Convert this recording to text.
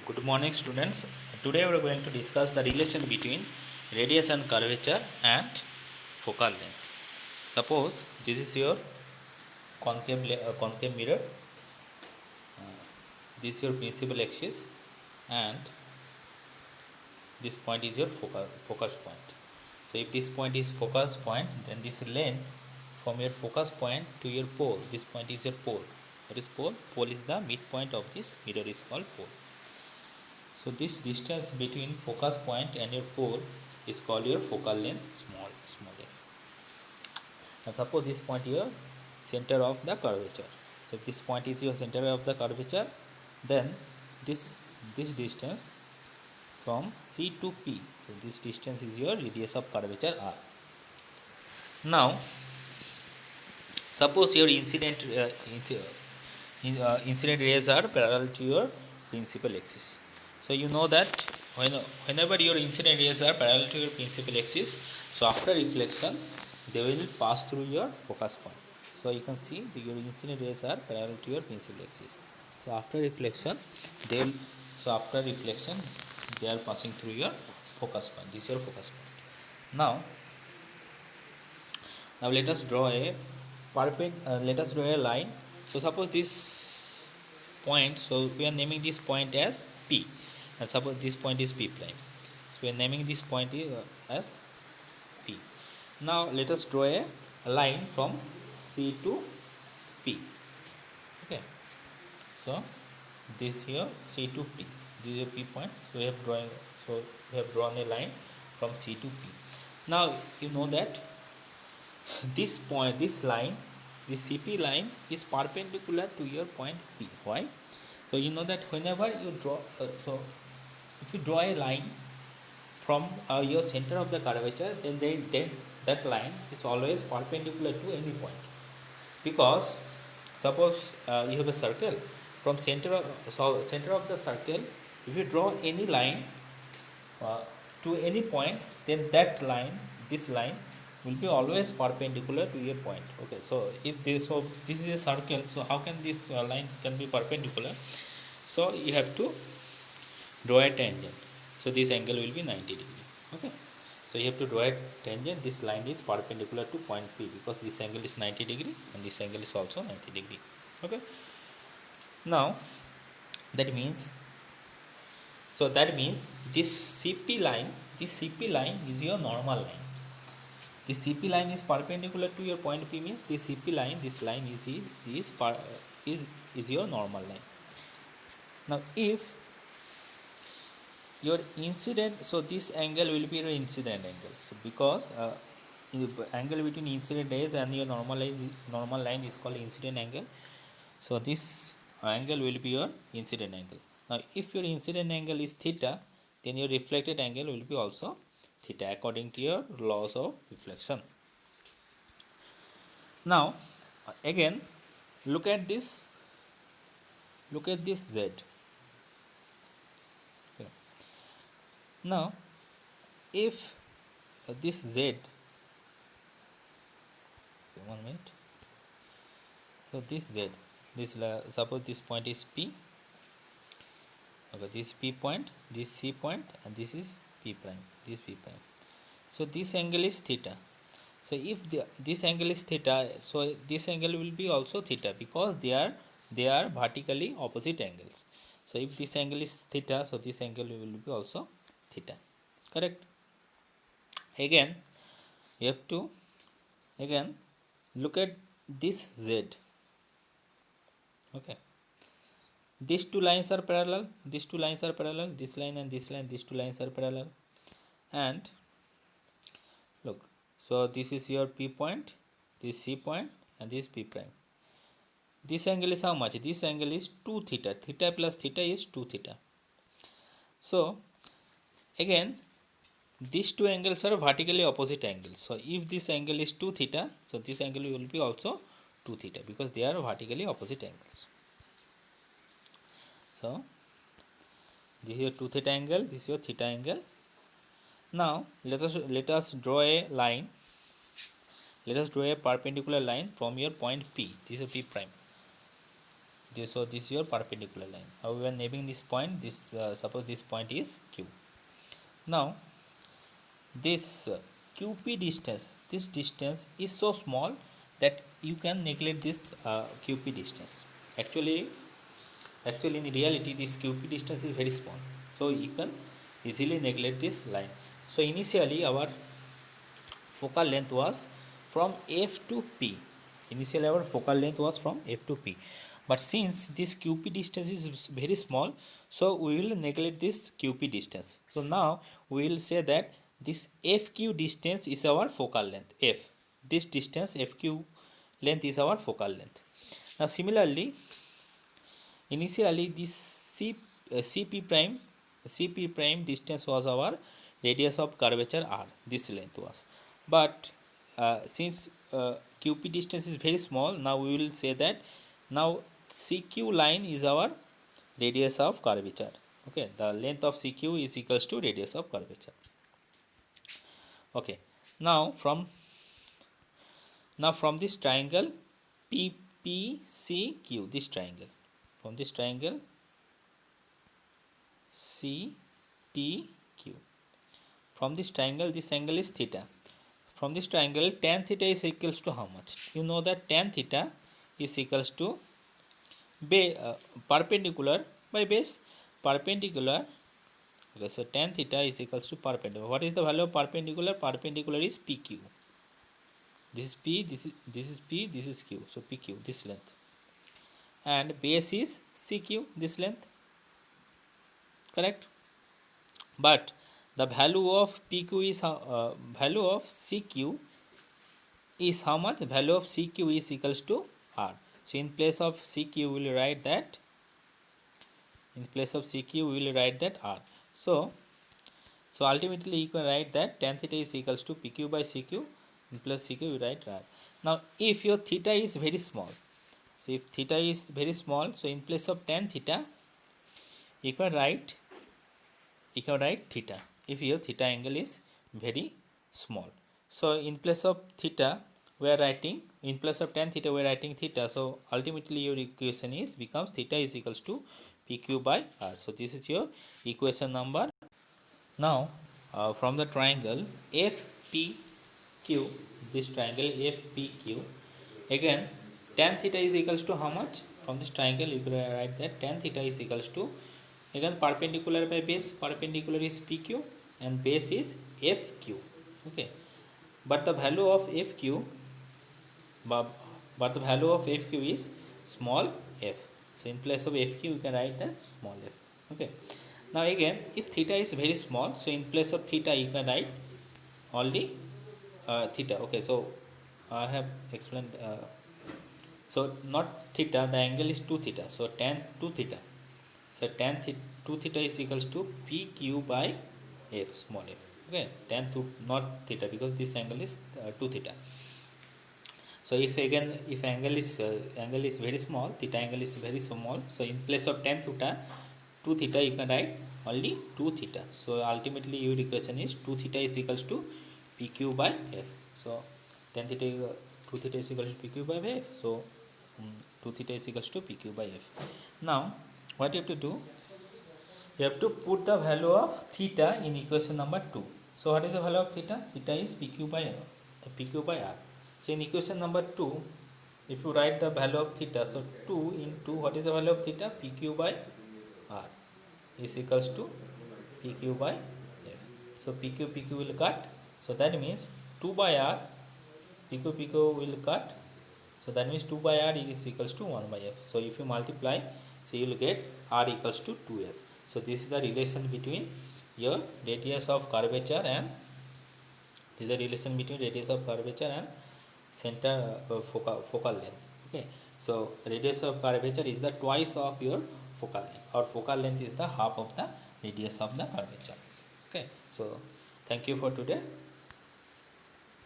Good morning, students. Today we are going to discuss the relation between radius and curvature and focal length. Suppose this is your concave mirror, this is your principal axis, and this point is your focus point. So if this point is focus point, then this length from your focus point to your pole, this point is your pole. What is pole? Pole is the midpoint of this mirror, is called pole. So this distance between focus point and your pole is called your focal length, small f. And suppose this point here center of the curvature. So if this point is your center of the curvature, then this distance from C to P. So this distance is your radius of curvature R. Now suppose your incident rays are parallel to your principal axis. So you know that whenever your incident rays are parallel to your principal axis, so after reflection they will pass through your focus point. So you can see your incident rays are parallel to your principal axis. So after reflection they will they are passing through your focus point. This is your focus point. Now let us draw a line. So suppose this point, so we are naming this point as P, and suppose this point is P prime. So we are naming this point as P. Now let us draw a line from C to P. Okay. So this here C to P. This is a P point. So we have drawn a line from C to P. Now you know that this line, this CP line is perpendicular to your point P. Why? So you know that whenever you draw, if you draw a line from your center of the curvature, then that line is always perpendicular to any point. Because suppose you have a circle from center of the circle, if you draw any line to any point, then this line will be always perpendicular to a point. Okay, so this is a circle, so how can this line can be perpendicular? So you have to draw a tangent. So this angle will be 90 degree. Okay, so you have to draw a tangent. This line is perpendicular to point P, because this angle is 90 degree and this angle is also 90 degree. Okay, now that means this CP line is your normal line. The CP line is perpendicular to your point P, means this CP line, this line is your normal line. Now if your incident, so this angle will be your incident angle. So because the angle between incident rays and your normal line is called incident angle. So this angle will be your incident angle. Now if your incident angle is theta, then your reflected angle will be also theta, according to your laws of reflection. Now again look at this Z. Okay. Now if this Z, one minute, so this Z, suppose this point is P. Okay, this is P point, this C point, and this is P prime, this P prime. So this angle is theta. So if this angle is theta, so this angle will be also theta, because they are vertically opposite angles. So if this angle is theta, so this angle will be also theta. Correct? Again, you have to look at this Z. Okay. These two lines are parallel. This line and this line. These two lines are parallel. And look, so this is your P point, this C point, and this P prime. This angle is how much? This angle is 2 theta. Theta plus theta is 2 theta. So again, these two angles are vertically opposite angles. So if this angle is 2 theta, so this angle will be also 2 theta, because they are vertically opposite angles. So this is your 2 theta angle, this is your theta angle. Now let us draw a line. Let us draw a perpendicular line from your point P. This is P prime. So this is your perpendicular line. Now we are naming this point, this suppose this point is Q. Now this QP distance, this distance is so small that you can neglect this QP distance. Actually in reality this QP distance is very small, so you can easily neglect this line. So initially our focal length was from F to P. Initially our focal length was from F to P, but since this QP distance is very small, so we will neglect this QP distance. So now we will say that this FQ distance is our focal length F. This distance FQ length is our focal length. Now similarly, initially this CP prime distance was our radius of curvature R. This length was, but since QP distance is very small, now we will say that now CQ line is our radius of curvature. Okay, the length of CQ is equals to radius of curvature. Okay, now from this triangle PPCQ, this triangle, from this triangle CPQ, from this triangle this angle is theta. From this triangle tan theta is equals to how much? You know that tan theta is equals to perpendicular by base. Perpendicular. Okay, so tan theta is equals to perpendicular. What is the value of perpendicular? Perpendicular is PQ. This is P, this is P, this is Q. So PQ, this length. And base is CQ, this length. Correct? But the value of PQ is value of CQ is how much? Value of CQ is equals to R. So in place of CQ we will write that, R. So ultimately you can write that tan theta is equals to PQ by CQ, and plus CQ we write R. Now if your theta is very small, so if theta is very small, so in place of tan theta you can write theta, if your theta angle is very small. So in place of theta we are writing, in place of tan theta we are writing theta. So ultimately your equation is becomes theta is equals to PQ by R. So this is your equation number. Now from the triangle FPQ, this triangle FPQ, again tan theta is equals to how much? From this triangle you can write that tan theta is equals to, again perpendicular by base, perpendicular is PQ and base is FQ. Okay, but the value of FQ is small f. So in place of FQ you can write that small f. Okay, now again if theta is very small, so in place of theta you can write only theta. Okay, so I have explained, so not theta, the angle is 2 theta, so tan 2 theta. So tan 2 theta is equals to PQ by f, small f. Okay, tan 2 not theta, because this angle is 2 theta. So if angle is very small, theta angle is very small, so in place of tan theta 2 theta you can write only 2 theta. So ultimately your equation is 2 theta is equals to PQ by f. So tan theta 2 theta is equals to PQ by f. So 2 theta is equals to PQ by f. Now what you have to do? You have to put the value of theta in equation number 2. So what is the value of theta? Theta is PQ by R. So in equation number 2, if you write the value of theta, so 2 into what is the value of theta? PQ by R is equals to PQ by F. So PQ will cut. So that means 2 by R, PQ will cut. So that means 2 by R is equals to 1 by F. So if you multiply, so you will get R equals to 2F. So this is the relation between your radius of curvature and center focal length. Okay, so radius of curvature is the twice of your focal length, or focal length is the half of the radius of the curvature. Okay, so thank you for today.